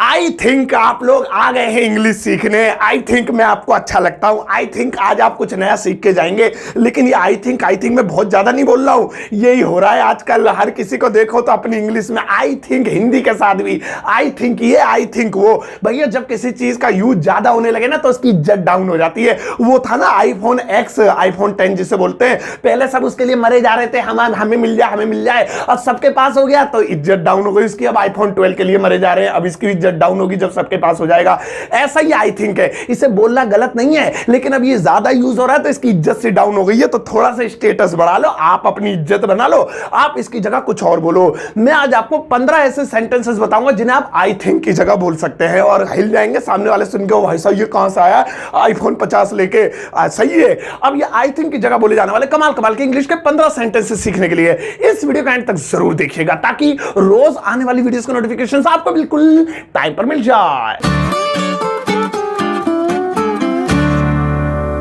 I think आप लोग आ गए हैं इंग्लिश सीखने। आई थिंक मैं आपको अच्छा लगता हूं। आई थिंक आज आप कुछ नया सीख के जाएंगे। लेकिन ये आई थिंक मैं बहुत ज्यादा नहीं बोल रहा हूं। यही हो रहा है आजकल, हर किसी को देखो तो अपनी इंग्लिश में आई थिंक, हिंदी के साथ भी आई थिंक ये, आई थिंक वो। भैया जब किसी चीज का यूज ज्यादा होने लगे ना तो उसकी इज्जत डाउन हो जाती है। वो था ना आईफोन एक्स, आईफोन 10 जिसे बोलते हैं, पहले सब उसके लिए मरे जा रहे थे, हमें मिल जाए, हमें मिल जाए। अब सबके पास हो गया तो इज्जत डाउन हो गई उसकी। अब आईफोन 12 के लिए मरे जा रहे हैं, अब इसकी इज्जत डाउन होगी जब सबके पास हो जाएगा। ऐसा ही आई थिंक है। इसे बोलना गलत नहीं है, लेकिन अब ये ज्यादा यूज हो रहा है तो इसकी इज्जत से डाउन हो गई है। तो थोड़ा सा स्टेटस बढ़ा लो, आप अपनी इज्जत बना लो, आप इसकी जगह कुछ और बोलो। मैं आज आपको 15 ऐसे सेंटेंसेस बताऊंगा जिन्हें आप आई थिंक की जगह बोल सकते हैं और हिल जाएंगे सामने वाले सुन के, भाई साहब ये कहां से आया आईफोन 50 लेके। सही है। अब ये आई थिंक की जगह बोले जाने वाले कमाल कमाल के इंग्लिश के 15 सेंटेंसेस सीखने के लिए इस वीडियो का एंड तक जरूर देखिएगा, ताकि रोज आने वाली वीडियोस का नोटिफिकेशन आपको बिल्कुल टाइम पर मिल जाए।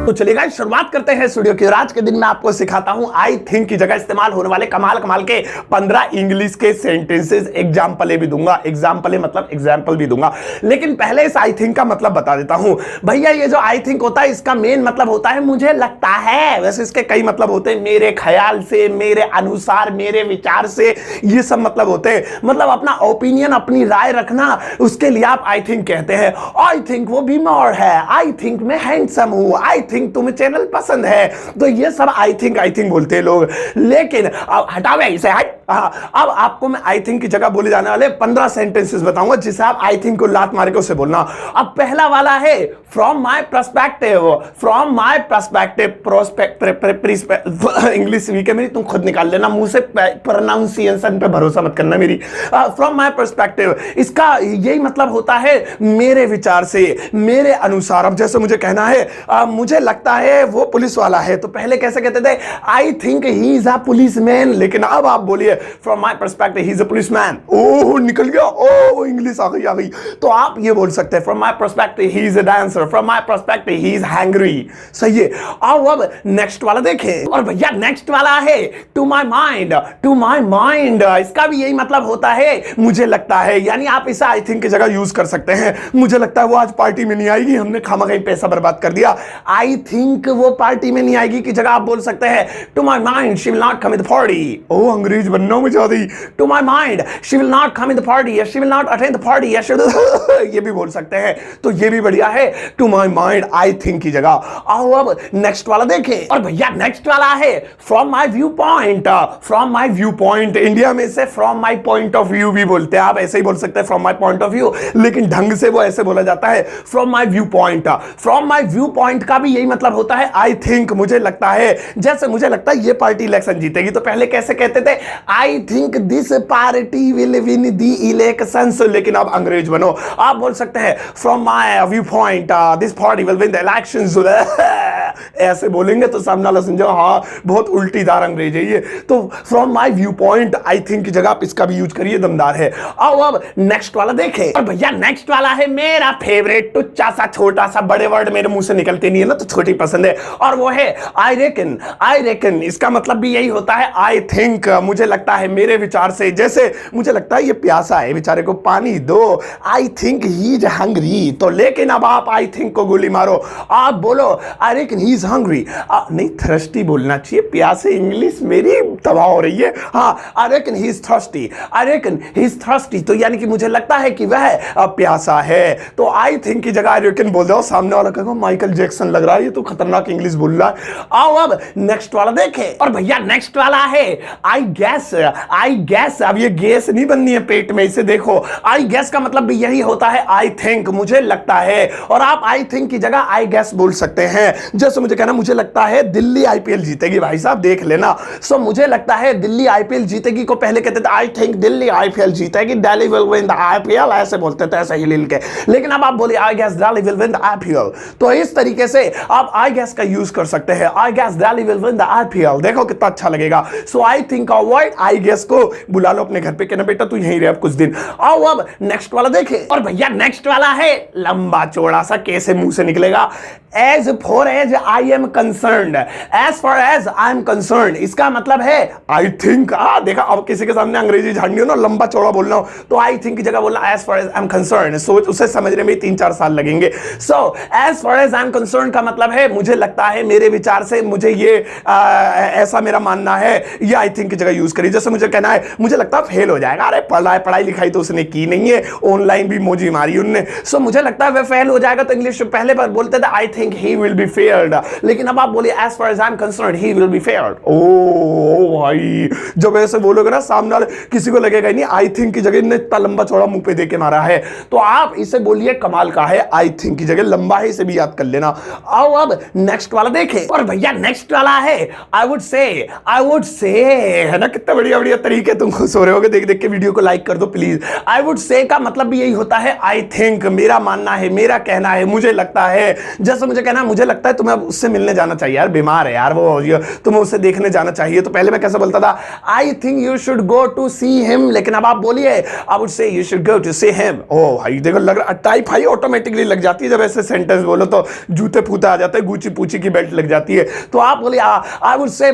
तो चलिए गाइस शुरुआत करते हैं इस वीडियो की। और आज के दिन मैं आपको सिखाता हूं आई थिंक की जगह इस्तेमाल होने वाले कमाल कमाल के 15 इंग्लिश के सेंटेंसेस। एग्जाम्पल भी दूंगा, एग्जाम्पल मतलब एग्जाम्पल भी दूंगा, लेकिन पहले इस आई थिंक का मतलब बता देता हूं। भैया ये जो आई थिंक होता है इसका मेन मतलब होता है मुझे लगता है। वैसे इसके कई मतलब होते हैं, मेरे ख्याल से, मेरे अनुसार, मेरे विचार से, ये सब मतलब होते हैं। मतलब अपना ओपिनियन, अपनी राय रखना, उसके लिए आप आई थिंक कहते हैं। आई थिंक वो बीमार है, आई थिंक मैं हैंडसम हूं, आई थिंक तुम्हें चैनल पसंद है। तो ये सब आई थिंक बोलते हैं लोग। लेकिन अब हटावे इसे, अब आपको मैं आई थिंक की जगह बोले जाने वाले 15 सेंटेंसेस बताऊंगा जिसे आप आई थिंक को लात मार के उसे बोलना। अब पहला वाला है from my perspective. From my perspective, English weak है मेरी, तुम खुद निकाल लेना, मुंह से प्रोनाउंसिएशन पे भरोसा मत करना मेरी। फ्रॉम माय पर्सपेक्टिव इसका यही मतलब होता है मेरे विचार से, मेरे अनुसार। अब जैसे मुझे कहना है मुझे लगता है वो पुलिस वाला है, तो पहले कैसे कहते थे I think he is a policeman, लेकिन अब आप बोलिए from my perspective he is a policeman. Oh निकल गया, ओह इंग्लिश आ गई। तो आप ये बोल सकते हैं from my perspective he is a dancer, from my perspective he is hangry. सही है। अब नेक्स्ट वाला देखें। और भैया नेक्स्ट वाला है to my mind. To my mind इसका भी यही मतलब होता है मुझे लगता है, यानी आप इसे आई थिंक की जगह यूज कर सकते हैं। मुझे लगता है वो आज पार्टी में नहीं आएगी, हमने खामा कहीं पैसा बर्बाद कर दिया। आई थिंक वो पार्टी में नहीं आएगी की जगह आप बोल सकते हैं to my mind she will not come in the party. Oh अंग्रेज बनना मुझे आती। To my mind she will not come in the party, या she will not attend the party, या ये भी बोल सकते हैं। तो ये भी बढ़िया है to my mind I think की जगह। आओ अब नेक्स्ट वाला देखें। और भैया नेक्स्ट वाला है from my view point. From my view point, India में से from my point of view भी बोलते हैं, आप ऐसे ही बोल सकते हैं from my point of view, लेकिन ढंग से वो ऐसे बोला जाता है from my view point. From my view point का भी यही मतलब होता है आई थिंक, मुझे लगता है। जैसे मुझे लगता है ये पार्टी इलेक्शन जीतेगी, तो पहले कैसे कहते थे I think this party will win the elections, लेकिन आप अंग्रेज बनो, आप बोल सकते हैं from my view point this party will win the elections. ऐसे बोलेंगे तो सामने वाला समझो हाँ बहुत उल्टीदार अंग्रेज है ये। तो from my view point I think की जगह आप इसका भी यूज करिए, दमदार है। आओ अब नेक्स्ट वाला देखें। और भैया नेक्स्ट वाला है मेरा फेवरेट, टुच्चा सा छोटा सा, बड़े वर्ड मेरे मुंह से निकलते नहीं है ना तो छोटी पसंद है, और वो है आई रेकन। आई रेकन इसका मतलब भी यही होता है आई थिंक, मुझे लगता है, मेरे विचार से। जैसे मुझे लगता है ये प्यासा है, बेचारे को पानी दो, आई थिंक ही इज हंग्री। तो लेकिन अब आप आई थिंक को गोली मारो, आप बोलो आई रेकन ही इज हंग्री। नहीं थर्स्टी बोलना चाहिए, प्यासे इंग्लिश मेरी तबाह हो रही है। हाँ आई reckon he is thirsty, I reckon he is thirsty, तो यानी कि मुझे लगता है कि वह प्यासा है। तो आई थिंक की जगह आई रेकन बोल दो, सामने वाला कहेगा माइकल जैक्सन लग रहा है ये तो खतरनाक इंग्लिश बोल रहा है। आओ अब नेक्स्ट वाला देखें। और भैया नेक्स्ट वाला है आई गैस। आई गैस, अब ये गैस नहीं बननी है पेट में, इसे देखो। आई गैस का मतलब भी यही होता है आई थिंक, मुझे लगता है। और आप आई थिंक की जगह आई गैस बोल सकते हैं। जैसे मुझे कहना मुझे लगता है दिल्ली आईपीएल जीतेगी, भाई साहब देख लेना। सो मुझे लगता है दिल्ली आईपीएल जीतेगी को पहले कहते थे आई थिंक दिल्ली आईपीएल जीतेगी, Delhi will win the IPL, ऐसे बोलते थे ऐसे ही लिल के। लेकिन अब आप बोलिए आई guess Delhi will win the IPL, तो इस तरीके से आप आई गैस का यूज कर सकते हैं। I guess Delhi will win the IPL, देखो कितना अच्छा लगेगा। So I think avoid I guess को बुला लो अपने घर पे, कहना बेटा तू यहीं रह अब कुछ दिन। आओ अब नेक्स्ट वाला देखें। और भैया भैया नेक्स्ट वाला है लंबा चौड़ा सा, कैसे मुंह से निकलेगा, as far as I am concerned, as far as I am concerned, इसका मतलब है आई थिंक। देखा, अब किसी के सामने अंग्रेजी झाड़नी हो ना, लंबा चौड़ा बोलना हो तो आई थिंक की जगह बोलना as far as I am concerned. सोच, उसे समझने में 3-4 साल लगेंगे। So as far as I am concerned का मतलब है मुझे लगता है, मेरे विचार से, मुझे ये ऐसा मेरा मानना है, ये आई थिंक की जगह यूज करिए। जैसे मुझे कहना है मुझे लगता है फेल हो जाएगा, अरे पढ़ाई लिखाई तो उसने की नहीं है, ऑनलाइन भी मोजी मारी उनने, सो मुझे लगता है वह फेल हो जाएगा। तो इंग्लिश पहले बार बोलते थे I think he will be failed, लेकिन अब आप बोलिए as far as I am concerned he will be failed. ओ भाई, जब ऐसे बोलोगे ना सामने वाले किसी को लगेगा नहीं आई थिंक की जगह इन्हें इतना लंबा चौड़ा मुंह पे दे के मारा है, तो आप इसे बोलिए कमाल का है, आई थिंक की जगह लंबा है, इसे भी याद कर लेना। आओ अब नेक्स्ट वाला देखें। और भैया नेक्स्ट वाला है आई वुड से, है ना, कितना बढ़िया बढ़िया तरीके तुम खुश हो रहे होगे देख देख के। वीडियो को लाइक कर दो प्लीज। आई वुड से का मतलब भी यही होता है आई थिंक, मेरा मानना है, मेरा कहना है, मुझे लगता है। जैसे मुझे कहना है मुझे लगता है तुम्हें उससे मिलने जाना चाहिए, यार बीमार है यार वो, तुम्हें उससे देखने जाना चाहिए। तो पहले मैं कैसे बोलता था I think you should go to see him, लेकिन अब आप बोलिए I would say you should go to see him. ओ भाई देखो, लग रहा टाइप हाई ऑटोमेटिकली लग जाती है जब ऐसे सेंटेंस बोलो, तो जूते फूते आ जाते हैं, गुची पूची की बेल्ट लग जाती है। तो आप बोलिए आई वुड से,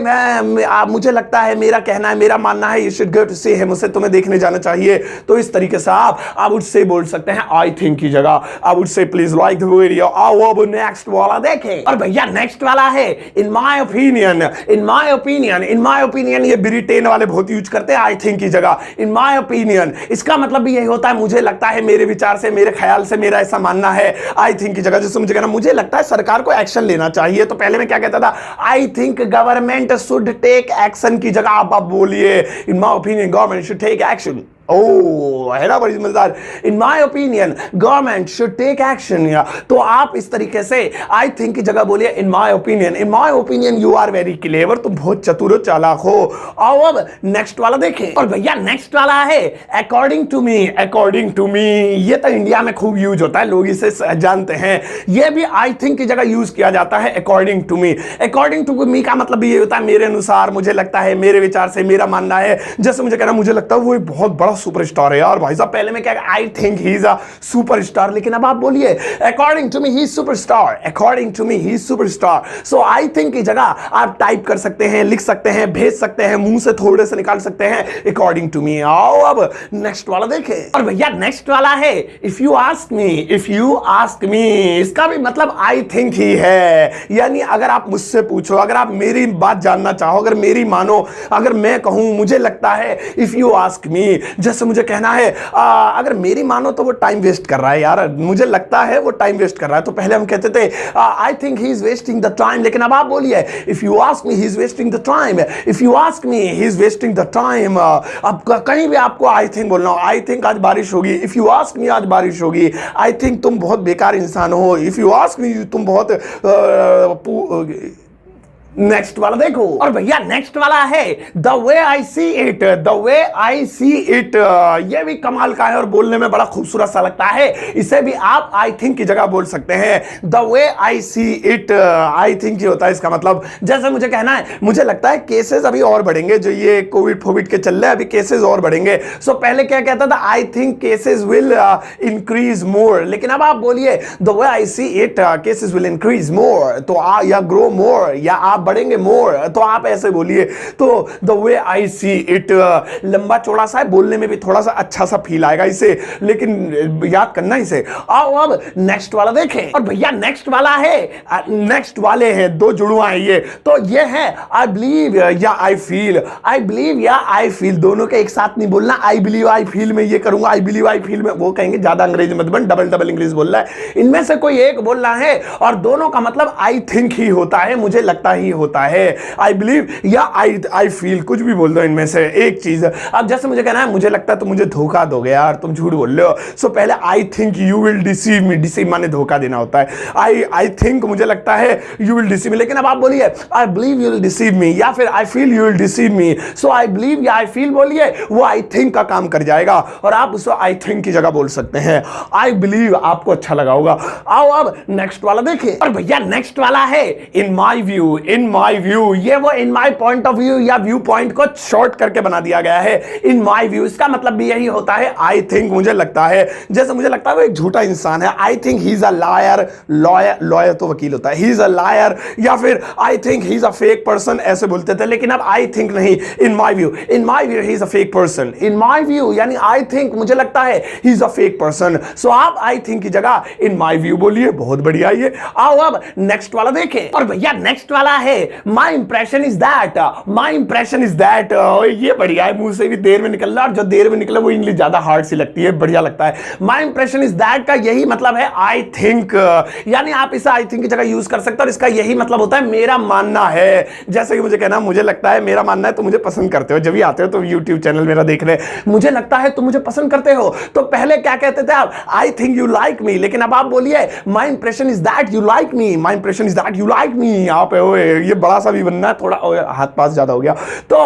मुझे लगता है, मेरा कहना है, मेरा मानना है, you should go to see him, उसे तुम्हें देखने जाना चाहिए। तो इस तरीके से आप आई वुड से बोल सकते हैं आई थिंक की जगह। आई वुड से प्लीज लाइक द वीडियो। आओ अब नेक्स्ट वाला देखें। और भैया नेक्स्ट वाला है इन my opinion, in my opinion, in my opinion. ये ब्रिटेन वाले बहुत यूज करते हैं आई थिंक की जगह, इन माय ओपिनियन। इसका मतलब भी यही होता है मुझे लगता है, मेरे विचार से, मेरे ख्याल से, मेरा ऐसा मानना है, आई थिंक की जगह। जैसे मुझे कहना मुझे लगता है सरकार को एक्शन लेना चाहिए, तो पहले मैं क्या कहता था I think government should take action की जगह आप बोलिए in my opinion government should take action. Oh, है ना, बड़ी मजेदार। In my opinion government should take action. तो आप इस तरीके से आई थिंक की जगह बोलिए in my opinion, in my opinion you are very clever, तुम बहुत चतुर हो, चालाक हो। आओ अब नेक्स्ट वाला देखें। और भैया नेक्स्ट वाला है according to me, according to me. ये तो इंडिया में खूब यूज होता है, लोग इसे जानते हैं। ये भी आई थिंक की जगह यूज किया जाता है according to me. According to me का मतलब ये होता है मेरे अनुसार, मुझे लगता है, मेरे विचार से, मेरा मानना है। जैसे मुझे कहना मुझे लगता है वो एक बहुत बड़ा सुपरस्टार है यार भाई साहब, पहले मैं क्या I think he is a superstar, लेकिन अब आप बोलिए according to me he is superstar, according to me he is superstar. So I think की जगह आप टाइप कर सकते हैं, लिख सकते हैं, भेज सकते हैं, मुंह से थोड़े से निकाल सकते हैं अकॉर्डिंग टू मी। आओ अब नेक्स्ट वाला देखें। और भैया नेक्स्ट वाला है if you ask me, if you ask me. इसका भी मतलब आई थिंक ही है, यानी अगर आप मुझसे पूछो, अगर आप मेरी बात जानना चाहो, अगर मेरी मानो, अगर मैं कहूं मुझे लगता है इफ यू आस्क मी, जैसे मुझे कहना है अगर मेरी मानो तो वो टाइम वेस्ट कर रहा है यार, मुझे लगता है वो टाइम वेस्ट कर रहा है। तो पहले हम कहते थे I think he is wasting the time, लेकिन अब आप बोलिए if you ask me he is wasting the time, if you ask me he is wasting the time. अब कहीं भी आपको आई थिंक बोलना हो, आई थिंक आज बारिश होगी, इफ यू आस्क मी आज बारिश होगी, आई थिंक तुम बहुत बेकार इंसान हो, इफ यू आस्क मी तुम बहुत नेक्स्ट वाला देखो। और भैया नेक्स्ट वाला है the way I see it, the way I see it. ये भी कमाल का है और बोलने में बड़ा खूबसूरत सा लगता है। इसे भी आप आई थिंक की जगह बोल सकते हैं the way I see it. I think ही होता है इसका मतलब। जैसे मुझे कहना है मुझे लगता है केसेस अभी और बढ़ेंगे, जो ये कोविड के चल रहे हैं, अभी केसेस और बढ़ेंगे। सो पहले क्या कहता था I think cases will increase more, लेकिन अब आप बोलिए the way I see it cases will increase more, तो या ग्रो मोर, या आप बढ़ेंगे मोर, तो आप ऐसे बोलिए। तो the way I see it लंबा चौड़ा सा है, बोलने में भी थोड़ा सा अच्छा सा फील आएगा इसे, लेकिन याद करना इसे। आओ अब नेक्स्ट वाला देखें। और भैया नेक्स्ट वाला है, नेक्स्ट वाले हैं दो जुड़वा है ये, तो ये है आई बिलीव या आई फील। आई बिलीव या आई फील दोनों के एक साथ नहीं बोलना। आई बिलीव आई फील में ये करूंगा, आई बिलीव आई फील में वो कहेंगे ज्यादा अंग्रेजी मत बन, डबल डबल इंग्लिश बोल रहा है। इनमें से कोई एक बोलना है और दोनों का मतलब आई थिंक ही होता है, मुझे लगता ही होता है। आई बिलीव या आई फील, कुछ भी बोल दो इनमें से एक चीज। अब जैसे मुझे कहना है मुझे लगता है तो मुझे धोखा दोगे यार, तुम झूठ बोल रहे हो। सो पहले आई think you will deceive me, deceive माने धोखा देना होता है। आई थिंक मुझे लगता है यू विल डिसीव मी, लेकिन अब आप बोलिए I believe you will deceive me, या फिर I feel you will deceive me. So I believe या आई फील बोलिए, वो आई थिंक का काम कर जाएगा और आप उसको आई थिंक की जगह बोल सकते हैं आई बिलीव, आपको अच्छा लगा होगा। आओ अब नेक्स्ट वाला देखें। और भैया नेक्स्ट वाला है इन my view, in in my view, ये वो इन माई पॉइंट ऑफ व्यू या व्यू पॉइंट को शॉर्ट करके बना दिया गया है, इन माई व्यू। इसका मतलब भी यही होता है आई थिंक, मुझे लगता है। जैसे मुझे लगता है वो एक झूठा इंसान है, आई think he is a liar, lawyer तो वकील होता है, ही इज अ लायर, या फिर I think he is a fake person, ऐसे बोलते थे। लेकिन अब आई थिंक नहीं, in my view, in my view he is a fake person, in my view यानी आई थिंक मुझे लगता है he is a fake person. So आप आई थिंक की जगह इन माई व्यू बोलिए, बहुत बढ़िया। ये आओ अब नेक्स्ट वाला देखें, और भैया नेक्स्ट वाला है my impression is that, my impression is that. ये बढ़िया है, मुंह से भी देर में निकल रहा, और जो देर में निकले वो इंग्लिश ज्यादा हार्ड सी लगती है, बढ़िया लगता है। माई इंप्रेशन इज दैट का यही मतलब है आई थिंक, यानी आप इसे आई थिंक की जगह यूज कर सकते हो, और इसका यही मतलब होता है मेरा मानना है। जैसे कि मुझे कहना मुझे लगता है, मेरा मानना है, तो मुझे पसंद करते हो, जब भी आते हो तो यूट्यूब चैनल मेरा देख रहे, मुझे लगता है तो मुझे पसंद करते हो। तो पहले क्या कहते थे आप, I think you like me, लेकिन अब आप बोलिए my impression is that you like me, my impression is that you like me. आप ये बड़ा सा भी बनना है, थोड़ा हाथ पास ज्यादा हो गया तो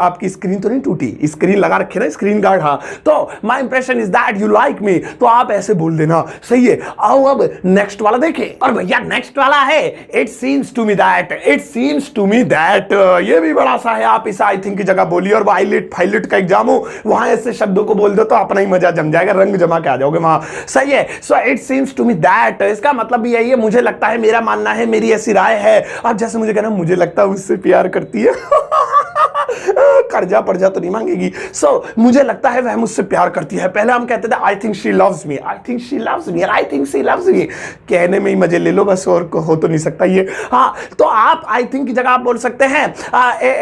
आपकी स्क्रीन तो नहीं टूटी, स्क्रीन लगा रखे ना, स्क्रीन गार्ड। हाँ, तो my impression is that you like me, तो आप ऐसे बोल देना, सही है। आओ अब नेक्स्ट वाला देखें, और भैया नेक्स्ट वाला है it seems to me that, it seems to me that. ये भी बड़ा सा है, आप इसे आई थिंक की जगह बोलिए, और पायलट का एग्जाम हो वहां ऐसे शब्दों को बोल दो तो अपना ही मजा जम जाएगा, रंग जमा के आ जाओगे वहां, सही है। So it seems to me that, इसका मतलब भी यही है मुझे लगता है, मेरा मानना है, मेरी ऐसी राय है। अब जैसे मुझे कहना मुझे लगता है उससे प्यार करती है कर्जा पर्जा तो नहीं मांगेगी। सो मुझे लगता है वह मुझसे प्यार करती है। पहले हम कहते थे I think she loves me, I think she loves me, I think she loves मी, कहने में ही मजे ले लो बस, और हो तो नहीं सकता ये। हाँ, तो आप आई थिंक की जगह आप बोल सकते हैं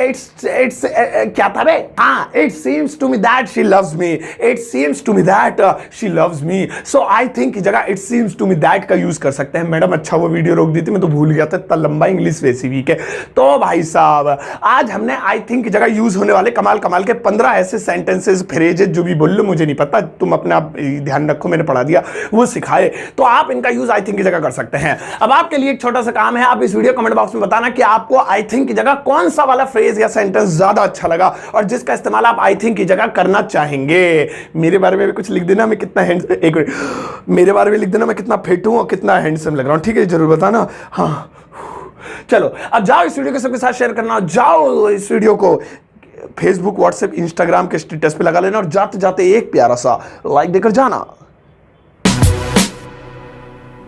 इट्स क्या था बे, हाँ, it seems to me that she loves me, it seems to me that she loves me. So I think की जगह it seems to me that का यूज कर सकते हैं। मैडम अच्छा वो वीडियो रोक दी थी, मैं तो भूल गया था, इतना लंबा इंग्लिश वैसी वीक है। तो भाई साहब आज हमने आई थिंक की जगह यूज होने वाले कमाल कमाल के 15 ऐसे सेंटेंसेस, फ्रेजेस, जो भी बोल लो मुझे नहीं पता, तुम अपने आप ध्यान रखो, मैंने पढ़ा दिया, वो सिखाए, तो आप इनका यूज आई थिंक की जगह कर सकते हैं। अब आपके लिए एक छोटा सा काम है, आप इस वीडियो कमेंट बॉक्स में बताना कि आपको आई थिंक की जगह कौन सा वाला फ्रेज या सेंटेंस ज्यादा अच्छा लगा और जिसका इस्तेमाल आप आई थिंक की जगह करना चाहेंगे। मेरे बारे में भी कुछ लिख देना, मैं कितना मेरे बारे में लिख देना मैं कितना फिट हूं और कितना हैंडसम लग रहा हूं, ठीक है, जरूर बताना। हाँ चलो अब जाओ इस वीडियो को सबके साथ शेयर करना, जाओ इस वीडियो को फेसबुक, व्हाट्सएप, इंस्टाग्राम के स्टेटस पे लगा लेना, और जाते जाते एक प्यारा सा लाइक देकर जाना।